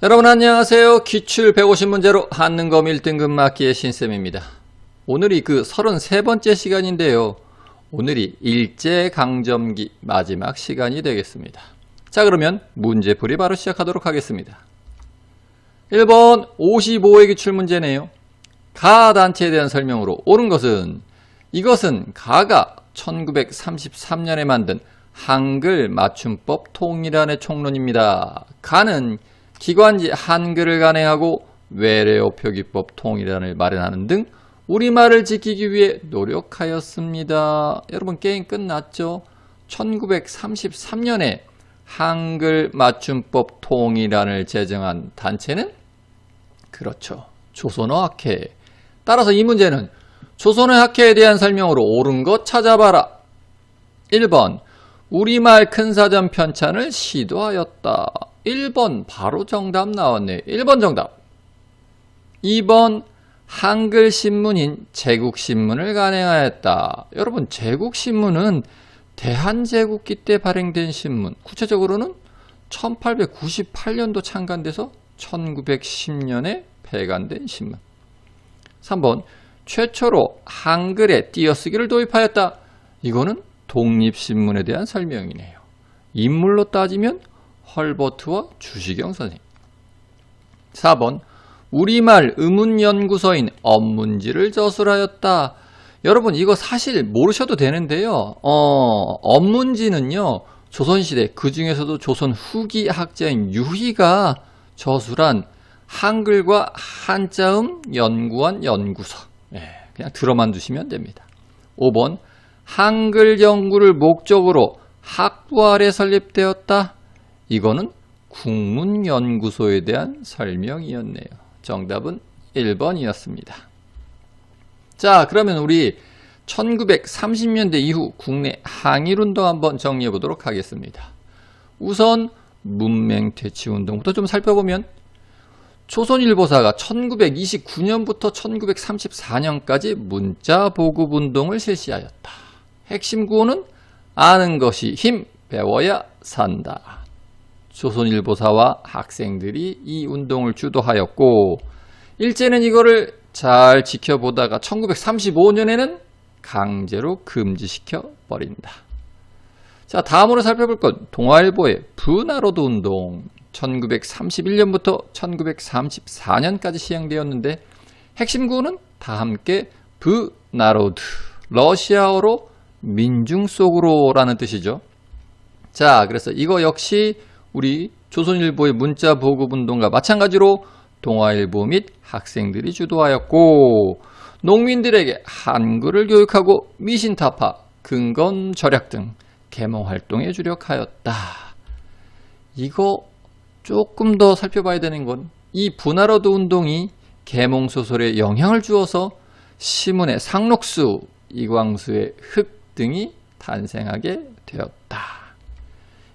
여러분 안녕하세요. 기출 150문제로 한능검 1등급 맞기의 신쌤입니다. 오늘이 그 33번째 시간인데요. 오늘이 일제강점기 마지막 시간이 되겠습니다. 자, 그러면 문제풀이 바로 시작하도록 하겠습니다. 1번 55회 기출문제네요. 가 단체에 대한 설명으로 옳은 것은 이것은 가가 1933년에 만든 한글 맞춤법 통일안의 총론입니다. 가는 기관지 한글을 간행하고 외래어 표기법 통일안을 마련하는 등 우리말을 지키기 위해 노력하였습니다. 여러분 게임 끝났죠? 1933년에 한글 맞춤법 통일안을 제정한 단체는 그렇죠. 조선어학회. 따라서 이 문제는 조선어학회에 대한 설명으로 옳은 것 찾아봐라. 1번 우리말 큰사전 편찬을 시도하였다. 1번 바로 정답 나왔네요. 1번 정답. 2번 한글 신문인 제국신문을 간행하였다. 여러분 제국신문은 대한제국기 때 발행된 신문, 구체적으로는 1898년도 창간돼서 1910년에 폐간된 신문. 3번 최초로 한글에 띄어쓰기를 도입하였다. 이거는 독립신문에 대한 설명이네요. 인물로 따지면 헐버트와 주시경 선생님. 4번 우리말 의문연구소인 언문지를 저술하였다. 여러분 이거 사실 모르셔도 되는데요. 언문지는요. 조선시대 그 중에서도 조선 후기 학자인 유희가 저술한 한글과 한자음 연구원 연구소. 그냥 들어만 두시면 됩니다. 5번 한글 연구를 목적으로 학부 아래 설립되었다. 이거는 국문연구소에 대한 설명이었네요. 정답은 1번이었습니다. 자, 그러면 우리 1930년대 이후 국내 항일운동 한번 정리해 보도록 하겠습니다. 우선 문맹퇴치운동부터 좀 살펴보면 조선일보사가 1929년부터 1934년까지 문자보급운동을 실시하였다. 핵심 구호는 아는 것이 힘, 배워야 산다. 조선일보사와 학생들이 이 운동을 주도하였고 일제는 이거를 잘 지켜보다가 1935년에는 강제로 금지시켜 버린다. 자, 다음으로 살펴볼 건 동아일보의 부나로드 운동 1931년부터 1934년까지 시행되었는데 핵심 구호는 다 함께 부나로드, 러시아어로 민중 속으로라는 뜻이죠. 자, 그래서 이거 역시 우리 조선일보의 문자 보급운동과 마찬가지로 동아일보 및 학생들이 주도하였고 농민들에게 한글을 교육하고 미신타파, 근건 절약 등 계몽활동에 주력하였다. 이거 조금 더 살펴봐야 되는 건 이 부나로드 운동이 계몽소설에 영향을 주어서 시문의 상록수, 이광수의 흑 등이 탄생하게 되었다.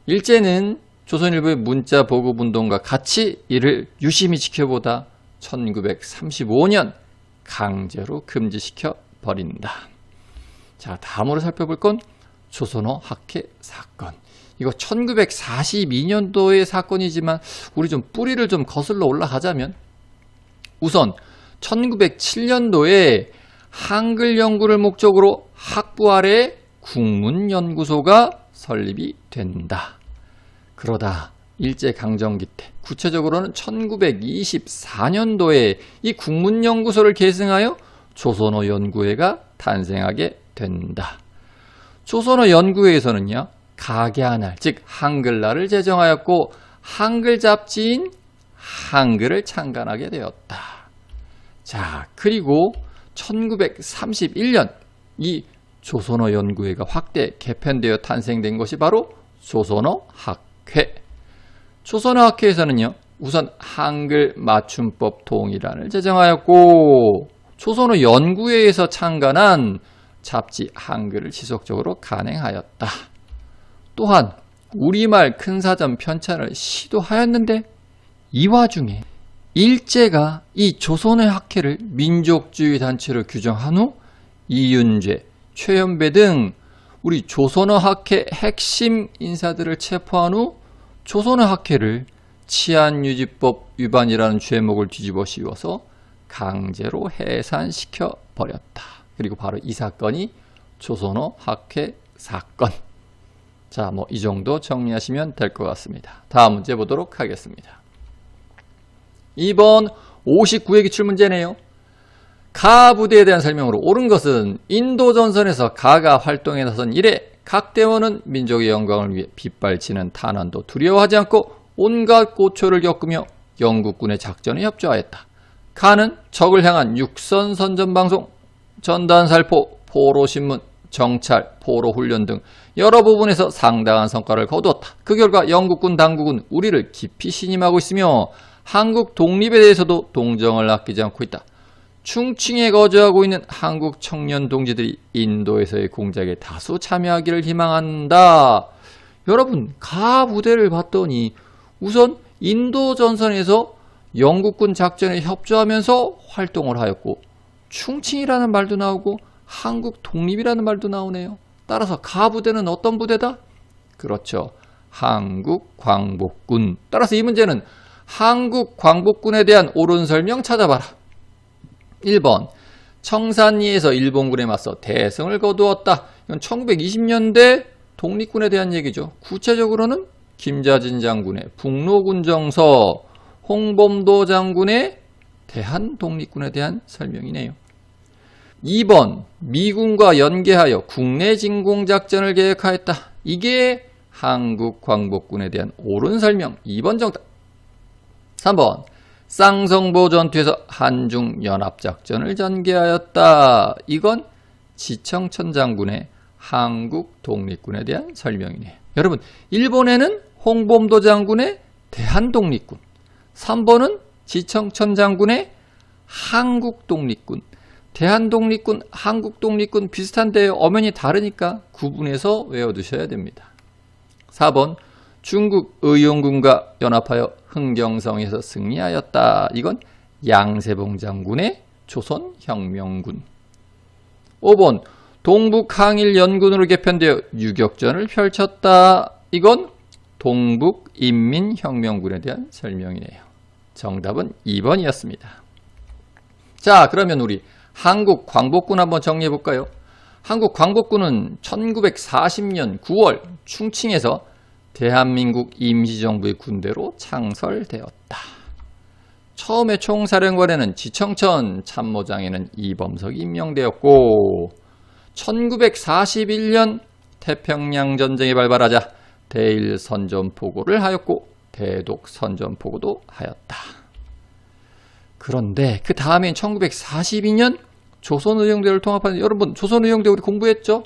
일제는 조선일보의 문자 보급운동과 같이 이를 유심히 지켜보다 1935년 강제로 금지시켜 버린다. 자, 다음으로 살펴볼 건 조선어 학회 사건. 이거 1942년도의 사건이지만 우리 좀 뿌리를 좀 거슬러 올라가자면 우선 1907년도에 한글 연구를 목적으로 학부 아래 국문연구소가 설립이 된다. 그러다 일제강점기 때 구체적으로는 1924년도에 이 국문연구소를 계승하여 조선어 연구회가 탄생하게 된다. 조선어 연구회에서는요. 가계한날, 즉 한글날을 제정하였고 한글 잡지인 한글을 창간하게 되었다. 자, 그리고 1931년 이 조선어 연구회가 확대 개편되어 탄생된 것이 바로 조선어 학회. 조선어 학회에서는요. 우선 한글 맞춤법 통일안을 제정하였고 조선어 연구회에서 창간한 잡지 한글을 지속적으로 간행하였다. 또한 우리말 큰사전 편찬을 시도하였는데 이 와중에 일제가 이 조선의 학회를 민족주의 단체로 규정한 후 이윤재, 최연배 등 우리 조선어 학회 핵심 인사들을 체포한 후 조선어 학회를 치안유지법 위반이라는 죄목을 뒤집어 씌워서 강제로 해산시켜 버렸다. 그리고 바로 이 사건이 조선어 학회 사건. 자, 뭐 이 정도 정리하시면 될 것 같습니다. 다음 문제 보도록 하겠습니다. 2번 59회 기출문제네요. 가 부대에 대한 설명으로 옳은 것은 인도 전선에서 가가 활동에 나선 이래 각 대원은 민족의 영광을 위해 빗발치는 탄환도 두려워하지 않고 온갖 고초를 겪으며 영국군의 작전에 협조하였다. 가는 적을 향한 육선 선전방송, 전단살포, 포로신문, 정찰, 포로훈련 등 여러 부분에서 상당한 성과를 거두었다. 그 결과 영국군 당국은 우리를 깊이 신임하고 있으며 한국 독립에 대해서도 동정을 아끼지 않고 있다. 충칭에 거주하고 있는 한국 청년 동지들이 인도에서의 공작에 다수 참여하기를 희망한다. 여러분, 가 부대를 봤더니 우선 인도 전선에서 영국군 작전에 협조하면서 활동을 하였고 충칭이라는 말도 나오고 한국 독립이라는 말도 나오네요. 따라서 가 부대는 어떤 부대다? 그렇죠. 한국 광복군. 따라서 이 문제는 한국 광복군에 대한 옳은 설명 찾아봐라. 1번 청산리에서 일본군에 맞서 대승을 거두었다. 이건 1920년대 독립군에 대한 얘기죠. 구체적으로는 김자진 장군의 북로군정서, 홍범도 장군의 대한독립군에 대한 설명이네요. 2번 미군과 연계하여 국내 진공작전을 계획하였다. 이게 한국 광복군에 대한 옳은 설명. 2번 정답. 3번 쌍성보 전투에서 한중 연합작전을 전개하였다. 이건 지청천 장군의 한국 독립군에 대한 설명이네요. 여러분, 1번에는 홍범도 장군의 대한독립군, 3번은 지청천 장군의 한국독립군. 대한독립군, 한국독립군 비슷한데 엄연히 다르니까 구분해서 외워두셔야 됩니다. 4번 중국 의용군과 연합하여 흥경성에서 승리하였다. 이건 양세봉 장군의 조선혁명군. 5번 동북항일연군으로 개편되어 유격전을 펼쳤다. 이건 동북인민혁명군에 대한 설명이네요. 정답은 2번이었습니다. 자, 그러면 우리 한국 광복군 한번 정리해 볼까요? 한국 광복군은 1940년 9월 충칭에서 대한민국 임시정부의 군대로 창설되었다. 처음에 총사령관에는 지청천, 참모장에는 이범석이 임명되었고 1941년 태평양 전쟁이 발발하자 대일 선전포고를 하였고 대독 선전포고도 하였다. 그런데 그 다음에 1942년 조선의용대를 통합하는, 여러분 조선의용대 우리 공부했죠?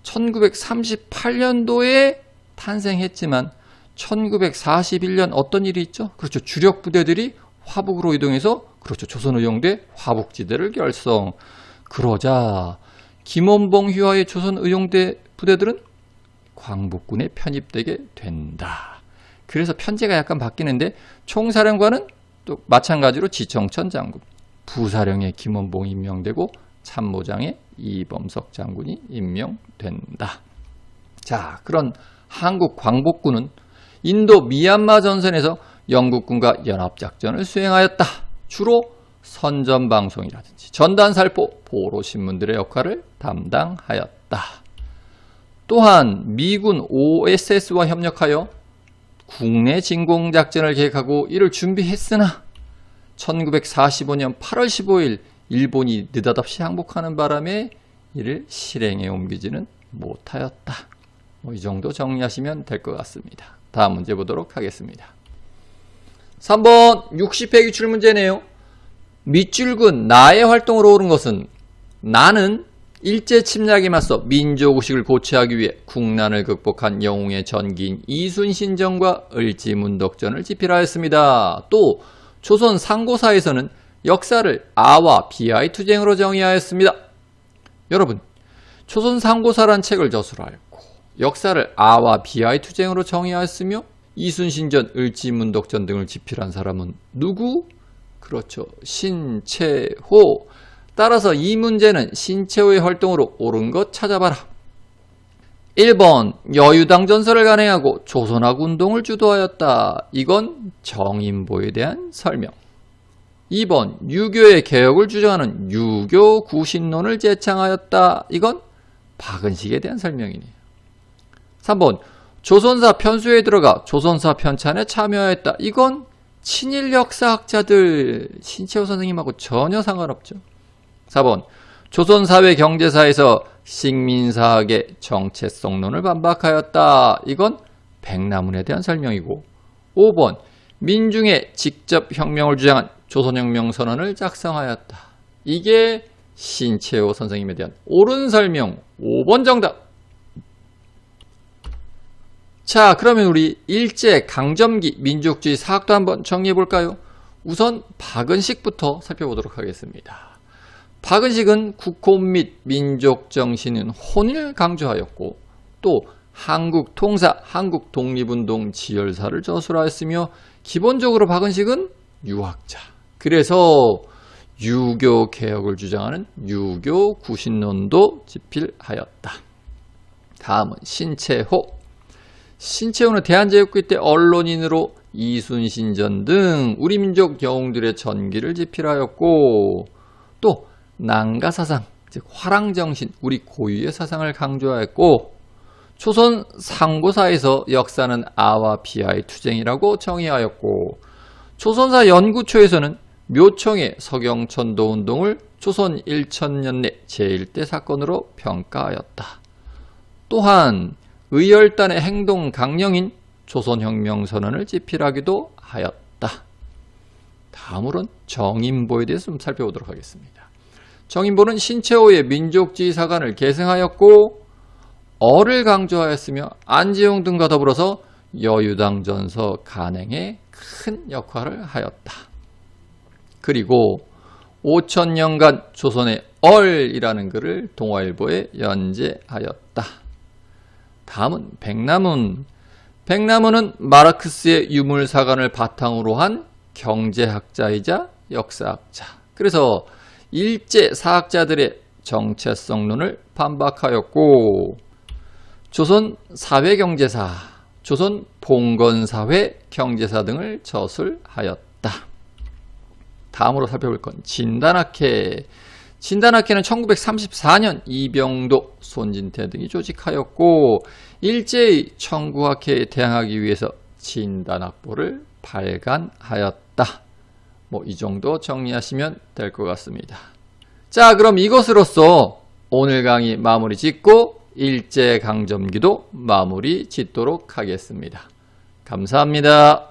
1938년도에 탄생했지만 1941년 어떤 일이 있죠? 그렇죠. 주력 부대들이 화북으로 이동해서, 그렇죠, 조선의용대 화북지대를 결성. 그러자 김원봉 휘하의 조선의용대 부대들은 광복군에 편입되게 된다. 그래서 편제가 약간 바뀌는데 총사령관은 또 마찬가지로 지청천 장군, 부사령에 김원봉이 임명되고 참모장에 이범석 장군이 임명된다. 자, 그런 한국 광복군은 인도 미얀마 전선에서 영국군과 연합작전을 수행하였다. 주로 선전방송이라든지 전단살포, 포로신문들의 역할을 담당하였다. 또한 미군 OSS와 협력하여 국내 진공작전을 계획하고 이를 준비했으나 1945년 8월 15일 일본이 느닷없이 항복하는 바람에 이를 실행에 옮기지는 못하였다. 이 정도 정리하시면 될 것 같습니다. 다음 문제 보도록 하겠습니다. 3번 60회 기출문제네요. 밑줄근 나의 활동으로 옳은 것은 나는 일제 침략에 맞서 민족의식을 고취하기 위해 국난을 극복한 영웅의 전기인 이순신전과 을지문덕전을 집필하였습니다. 또 조선 상고사에서는 역사를 아와 비아의 투쟁으로 정의하였습니다. 여러분, 조선 상고사란 책을 저술하였고 역사를 아와 비아의 투쟁으로 정의하였으며 이순신전, 을지문덕전 등을 집필한 사람은 누구? 그렇죠, 신채호. 따라서 이 문제는 신채호의 활동으로 옳은 것 찾아봐라. 1번 여유당 전설을 간행하고 조선학 운동을 주도하였다. 이건 정인보에 대한 설명. 2번 유교의 개혁을 주장하는 유교 구신론을 제창하였다. 이건 박은식에 대한 설명이네요. 3번 조선사 편수에 들어가 조선사 편찬에 참여하였다. 이건 친일 역사학자들 신채호 선생님하고 전혀 상관없죠. 4번 조선사회 경제사에서 식민사학의 정체성론을 반박하였다. 이건 백남훈에 대한 설명이고 5번 민중의 직접 혁명을 주장한 조선혁명 선언을 작성하였다. 이게 신채호 선생님에 대한 옳은 설명 5번 정답. 자, 그러면 우리 일제 강점기 민족주의 사학도 한번 정리해 볼까요? 우선 박은식부터 살펴보도록 하겠습니다. 박은식은 국혼 및 민족 정신은 혼을 강조하였고 또 한국 통사, 한국 독립운동 지열사를 저술하였으며 기본적으로 박은식은 유학자. 그래서 유교 개혁을 주장하는 유교 구신론도 집필하였다. 다음은 신채호. 신채호는 대한제국기 때 언론인으로 이순신전 등 우리 민족 영웅들의 전기를 집필하였고 또 난가사상, 즉 화랑정신, 우리 고유의 사상을 강조하였고 조선 상고사에서 역사는 아와 비아의 투쟁이라고 정의하였고 조선사 연구초에서는 묘청의 서경천도운동을 조선 1000년 내 제1대 사건으로 평가하였다. 또한 의열단의 행동 강령인 조선혁명선언을 집필하기도 하였다. 다음으로는 정인보에 대해서 좀 살펴보도록 하겠습니다. 정인보는 신채호의 민족주의 사관을 계승하였고 어를 강조하였으며 안재홍 등과 더불어서 여유당 전서 간행에 큰 역할을 하였다. 그리고 5000년간 조선의 얼이라는 글을 동아일보에 연재하였다. 다음은 백남훈. 백남훈은 마르크스의 유물사관을 바탕으로 한 경제학자이자 역사학자. 그래서 일제 사학자들의 정체성론을 반박하였고 조선 사회경제사, 조선 봉건사회 경제사 등을 저술하였다. 다음으로 살펴볼 건 진단학회. 진단학회는 1934년 이병도, 손진태 등이 조직하였고 일제의 청구학회에 대항하기 위해서 진단학보를 발간하였다. 이 정도 정리하시면 될 것 같습니다. 자, 그럼 이것으로써 오늘 강의 마무리 짓고 일제강점기도 마무리 짓도록 하겠습니다. 감사합니다.